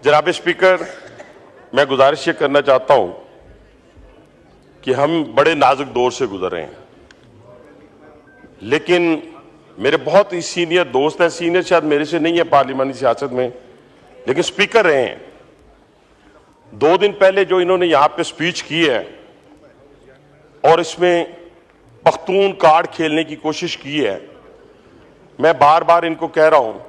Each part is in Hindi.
जनाब स्पीकर, मैं गुजारिश ये करना चाहता हूं कि हम बड़े नाजुक दौर से गुजर रहे हैं, लेकिन मेरे बहुत ही सीनियर दोस्त हैं, सीनियर शायद मेरे से नहीं है पार्लिमानी सियासत में, लेकिन स्पीकर रहे हैं। 2 दिन पहले जो इन्होंने यहां पे स्पीच की है और इसमें पख्तून कार्ड खेलने की कोशिश की है, मैं बार बार इनको कह रहा हूं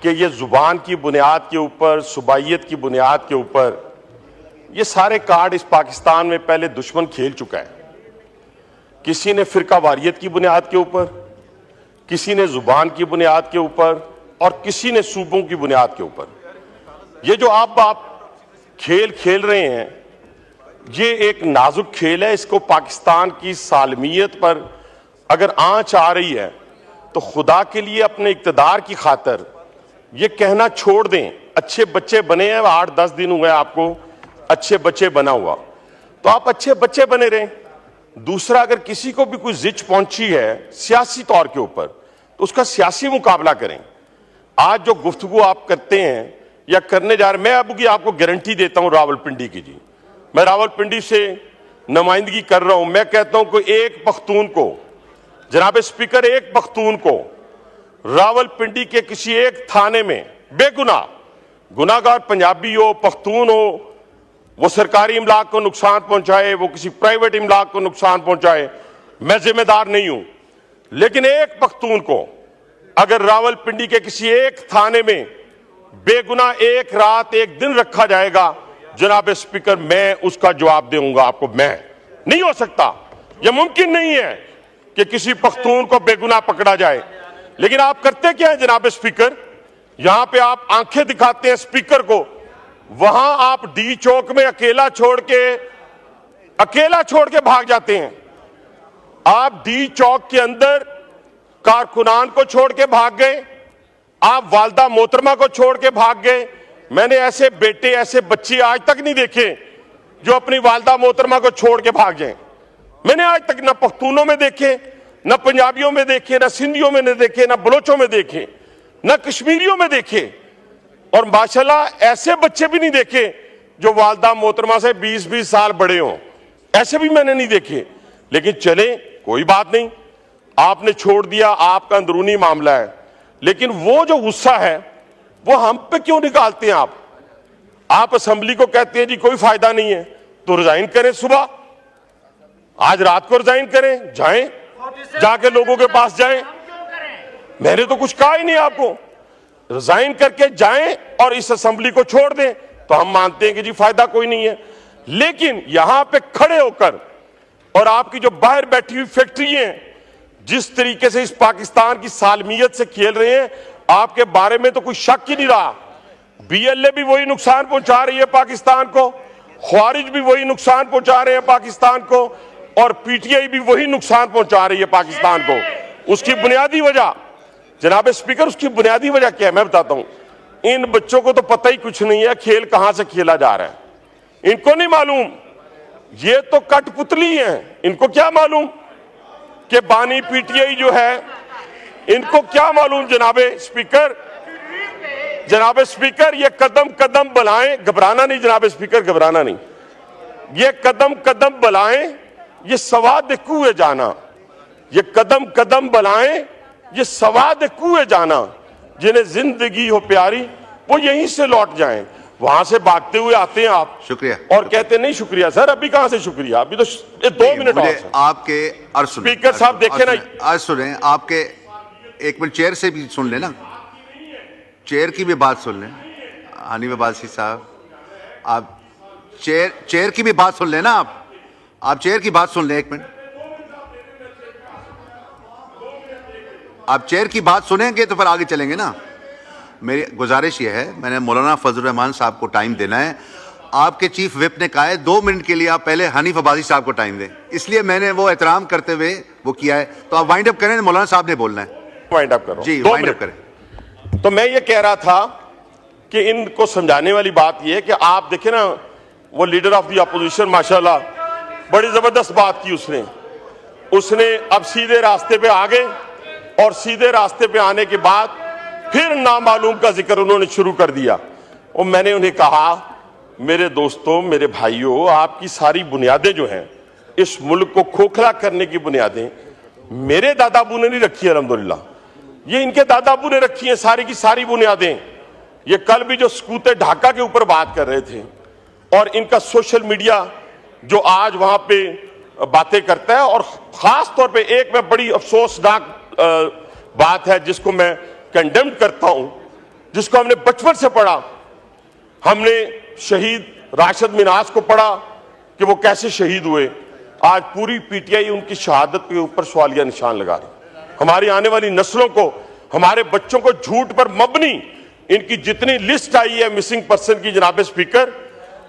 कि ये जुबान की बुनियाद के ऊपर, सुबाइयत की बुनियाद के ऊपर ये सारे कार्ड इस पाकिस्तान में पहले दुश्मन खेल चुका है। किसी ने फिरका वारियत की बुनियाद के ऊपर, किसी ने जुबान की बुनियाद के ऊपर और किसी ने सूबों की बुनियाद के ऊपर। ये जो आप खेल खेल रहे हैं, ये एक नाजुक खेल है। इसको पाकिस्तान की सालमियत पर अगर आंच आ रही है तो खुदा के लिए अपने इक्तदार की खातर ये कहना छोड़ दें। अच्छे बच्चे बने हैं, 8-10 दिन हुए आपको अच्छे बच्चे बना हुआ, तो आप अच्छे बच्चे बने रहें। दूसरा, अगर किसी को भी कोई जिच पहुंची है सियासी तौर के ऊपर तो उसका सियासी मुकाबला करें। आज जो गुफ्तगू आप करते हैं या करने जा रहे, मैं अब की आपको गारंटी देता हूं रावलपिंडी की जी, मैं रावलपिंडी से नुमाइंदगी कर रहा हूं। मैं कहता हूं कि एक पख्तून को, जनाब स्पीकर, एक पख्तून को रावलपिंडी के किसी एक थाने में बेगुनाह, गुनाहगार पंजाबी हो, पख्तून हो, वो सरकारी इमलाक को नुकसान पहुंचाए, वो किसी प्राइवेट इमलाक को नुकसान पहुंचाए, मैं जिम्मेदार नहीं हूं, लेकिन एक पख्तून को अगर रावलपिंडी के किसी एक थाने में बेगुनाह एक रात एक दिन रखा जाएगा, जनाब स्पीकर, मैं उसका जवाब दूंगा आपको। मैं नहीं हो सकता, यह मुमकिन नहीं है कि किसी पख्तून को बेगुनाह पकड़ा जाए। लेकिन आप करते क्या है जनाब स्पीकर, यहां पे आप आंखें दिखाते हैं स्पीकर को, वहां आप डी चौक में अकेला छोड़ के भाग जाते हैं। आप डी चौक के अंदर कारकुनान को छोड़ के भाग गए, आप वालदा मोहतरमा को छोड़ के भाग गए। मैंने ऐसे बेटे, ऐसे बच्चे आज तक नहीं देखे जो अपनी वालदा मोहतरमा को छोड़ के भाग जाए। मैंने आज तक ना पख्तूनों में देखे, ना पंजाबियों में देखे, ना सिंधियों में देखे, ना बलोचों में देखे, ना कश्मीरियों में देखे, और माशाल्लाह ऐसे बच्चे भी नहीं देखे जो वालदा मोहतरमा से 20-20 साल बड़े हों, ऐसे भी मैंने नहीं देखे। लेकिन चले, कोई बात नहीं, आपने छोड़ दिया, आपका अंदरूनी मामला है। लेकिन वो जो गुस्सा है वो हम पे क्यों निकालते हैं आप असेंबली को कहते हैं जी कोई फायदा नहीं है, तो रिजाइन करें, सुबह आज रात को रिजाइन करें, जाएं, जाके लोगों के पास जाएं। मैंने तो कुछ कहा ही नहीं आपको, रिजाइन करके जाएं और इस असेंबली को छोड़ दें, तो हम मानते हैं कि जी फायदा कोई नहीं है। लेकिन यहां पे खड़े होकर और आपकी जो बाहर बैठी हुई फैक्ट्री हैं, जिस तरीके से इस पाकिस्तान की सालमियत से खेल रहे हैं, आपके बारे में तो कोई शक ही नहीं रहा। बीएलए भी वही नुकसान पहुंचा रही है पाकिस्तान को, ख्वारिज भी वही नुकसान पहुंचा रहे हैं पाकिस्तान को, और पीटीआई भी वही नुकसान पहुंचा रही है पाकिस्तान को। उसकी बुनियादी वजह जनाब स्पीकर, उसकी बुनियादी वजह क्या है मैं बताता हूं। इन बच्चों को तो पता ही कुछ नहीं है खेल कहां से खेला जा रहा है, इनको नहीं मालूम। ये तो कठपुतली हैं, इनको क्या मालूम कि बानी पीटीआई जो है, इनको क्या मालूम जनाब स्पीकर, ये कदम कदम बुलाएं, घबराना नहीं जनाब स्पीकर, घबराना नहीं, ये कदम कदम बुलाएं, ये सवाद कुए जाना, ये कदम कदम बुलाएं, ये सवाद कुए जाना, जिन्हें जिंदगी हो प्यारी वो यहीं से लौट जाएं। वहां से भागते हुए आते हैं आप, शुक्रिया, और कहते नहीं शुक्रिया सर, अभी कहां से शुक्रिया, अभी तो 2 मिनट और आपके स्पीकर साहब देखे ना, आज सुने आपके, एक मिनट चेयर से भी सुन लेना, चेयर की भी बात सुन लें। हनीफ अब्बासी साहब, आप चेयर की भी बात सुन लेना, आप चेयर की बात सुन लें, एक मिनट, आप चेयर की बात सुनेंगे तो फिर आगे चलेंगे ना। मेरी गुजारिश ये है, मैंने मौलाना फजल रहमान साहब को टाइम देना है, आपके चीफ विप ने कहा है 2 मिनट के लिए आप पहले हनीफ अब्बासी साहब को टाइम दें, इसलिए मैंने वो एहतराम करते हुए वो किया है। तो आप वाइंड अप करें, मौलाना साहब ने बोलना है। वाइंड अप करो जी, वाइंड अप करें। तो मैं ये कह रहा था कि इनको समझाने वाली बात ये है कि आप देखें ना, वो लीडर ऑफ द अपोजिशन माशाल्लाह बड़ी जबरदस्त बात की उसने अब सीधे रास्ते पे आ गए, और सीधे रास्ते पे आने के बाद फिर नामालूम का जिक्र उन्होंने शुरू कर दिया। और मैंने उन्हें कहा, मेरे दोस्तों, मेरे भाइयों, आपकी सारी बुनियादें जो हैं, इस मुल्क को खोखला करने की बुनियादें मेरे दादाबू ने नहीं रखी है, अल्हम्दुलिल्लाह, ये इनके दादाबू ने रखी हैं सारी की सारी बुनियादें। ये कल भी जो सकूते ढाका के ऊपर बात कर रहे थे, और इनका सोशल मीडिया जो आज वहां पे बातें करता है, और खास तौर पे एक में बड़ी अफसोसनाक बात है जिसको मैं कंडेम करता हूं, जिसको हमने बचपन से पढ़ा। हमने शहीद राशिद मिन्हाज को पढ़ा कि वो कैसे शहीद हुए। आज पूरी पीटीआई उनकी शहादत के ऊपर सवालिया निशान लगा रही। हमारी आने वाली नस्लों को, हमारे बच्चों को झूठ पर मबनी इनकी जितनी लिस्ट आई है मिसिंग पर्सन की, जनाब स्पीकर,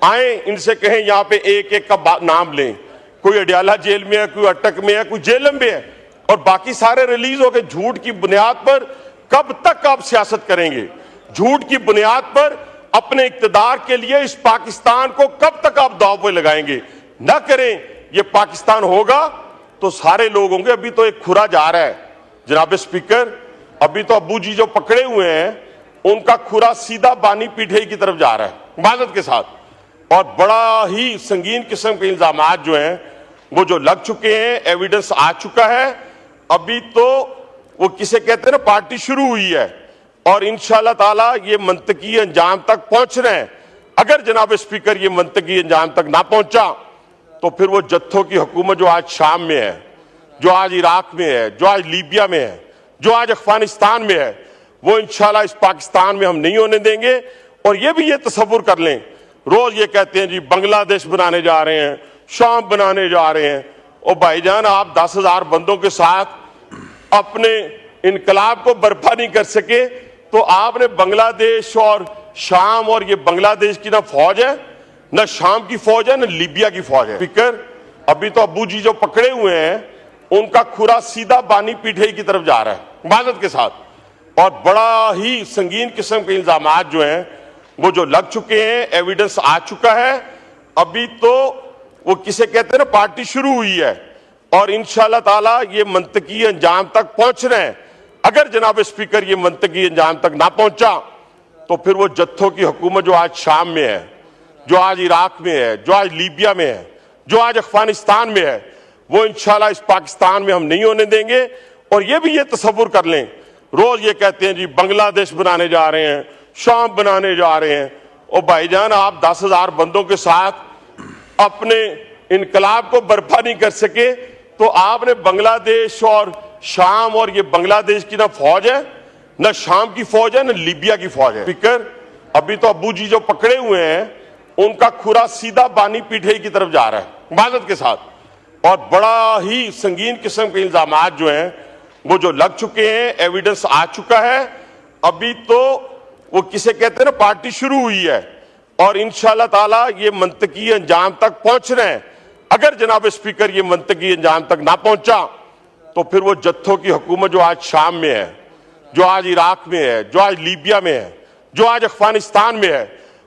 आए इनसे कहें यहां पे एक एक का नाम लें। कोई अडियाला जेल में है, कोई अटक में है, कोई जेलम में है, और बाकी सारे रिलीज हो गए। झूठ की बुनियाद पर कब तक आप सियासत करेंगे? झूठ की बुनियाद पर अपने इक्तदार के लिए इस पाकिस्तान को कब तक आप दांव पे लगाएंगे? ना करें। ये पाकिस्तान होगा तो सारे लोग होंगे। अभी तो एक खुरा जा रहा है जनाब स्पीकर, अभी तो अब्बू जी जो पकड़े हुए हैं उनका खुरा सीधा बानी पीठे की तरफ जा रहा है, इबादत के साथ, और बड़ा ही संगीन किस्म के इल्जामात जो हैं वो जो लग चुके हैं, एविडेंस आ चुका है। अभी तो वो किसे कहते हैं ना, पार्टी शुरू हुई है, और इंशाअल्लाह ताला ये मंतकी अंजाम तक पहुंच रहे हैं। अगर जनाब स्पीकर ये मंतकी अंजाम तक ना पहुंचा तो फिर वो जत्थों की हुकूमत जो आज शाम में है, जो आज इराक में है, जो आज लीबिया में है, जो आज अफगानिस्तान में है, वो इंशाअल्लाह इस पाकिस्तान में हम नहीं होने देंगे। और ये भी ये तसव्वुर कर लें, रोज ये कहते हैं जी बांग्लादेश बनाने जा रहे हैं, शाम बनाने जा रहे हैं। और भाईजान, आप 10,000 बंदों के साथ अपने इनकलाब को बर्पा नहीं कर सके, तो आपने बांग्लादेश और शाम, और ये बांग्लादेश की ना फौज है, ना शाम की फौज है, ना लीबिया की फौज है। स्पीकर, अभी तो अब्बू जी जो पकड़े हुए हैं उनका खुरा सीधा बानी पीठे की तरफ जा रहा है, इबादत के साथ, और बड़ा ही संगीन किस्म के इल्जामात जो हैं वो जो लग चुके हैं, एविडेंस आ चुका है। अभी तो वो किसे कहते हैं ना, पार्टी शुरू हुई है, और इंशाअल्लाह ताला ये मंतकी अंजाम तक पहुंच रहे हैं। अगर जनाब स्पीकर ये मंतकी अंजाम तक ना पहुंचा तो फिर वो जत्थों की हुकूमत जो आज शाम में है, जो आज इराक में है, जो आज लीबिया में है, जो आज अफगानिस्तान में है, वो इंशाअल्लाह इस पाकिस्तान में हम नहीं होने देंगे। और ये भी ये तसव्वुर कर लें, रोज ये कहते हैं जी बांग्लादेश बनाने जा रहे हैं, शाम बनाने जा रहे हैं। और भाईजान, आप 10,000 बंदों के साथ अपने इनकलाब को बर्पा नहीं कर सके, तो आपने बांग्लादेश और शाम, और ये बांग्लादेश की ना फौज है, ना शाम की फौज है, ना लीबिया की फौज है। स्पीकर, अभी तो अब्बू जी जो पकड़े हुए हैं उनका खुरा सीधा बानी पीठे की तरफ जा रहा है, इबादत के साथ, और बड़ा ही संगीन किस्म के इल्जामात जो हैं वो जो लग चुके हैं, एविडेंस आ चुका है। अभी तो वो किसे कहते हैं ना, पार्टी शुरू हुई है, और इंशाअल्लाह ताला ये मंतकी अंजाम तक पहुंच रहे हैं। अगर जनाब स्पीकर ये मंतकी अंजाम तक ना पहुंचा तो फिर वो जत्थों की हुकूमत जो आज शाम में है, जो आज इराक में है, जो आज लीबिया में है, जो आज अफगानिस्तान में है,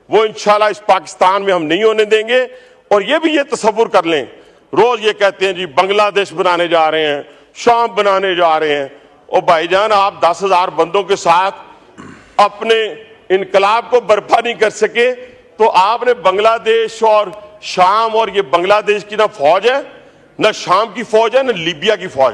वो इंशाअल्लाह इस पाकिस्तान में हम नहीं होने देंगे। और ये भी ये तसव्वुर कर लें, रोज ये कहते हैं जी बांग्लादेश बनाने जा रहे हैं, शाम बनाने जा रहे हैं। और भाईजान, आप 10,000 बंदों के साथ अपने इनकलाब को बर्पा नहीं कर सके, तो आपने बांग्लादेश और शाम, और ये बांग्लादेश की ना फौज है, ना शाम की फौज है, ना लीबिया की फौज है।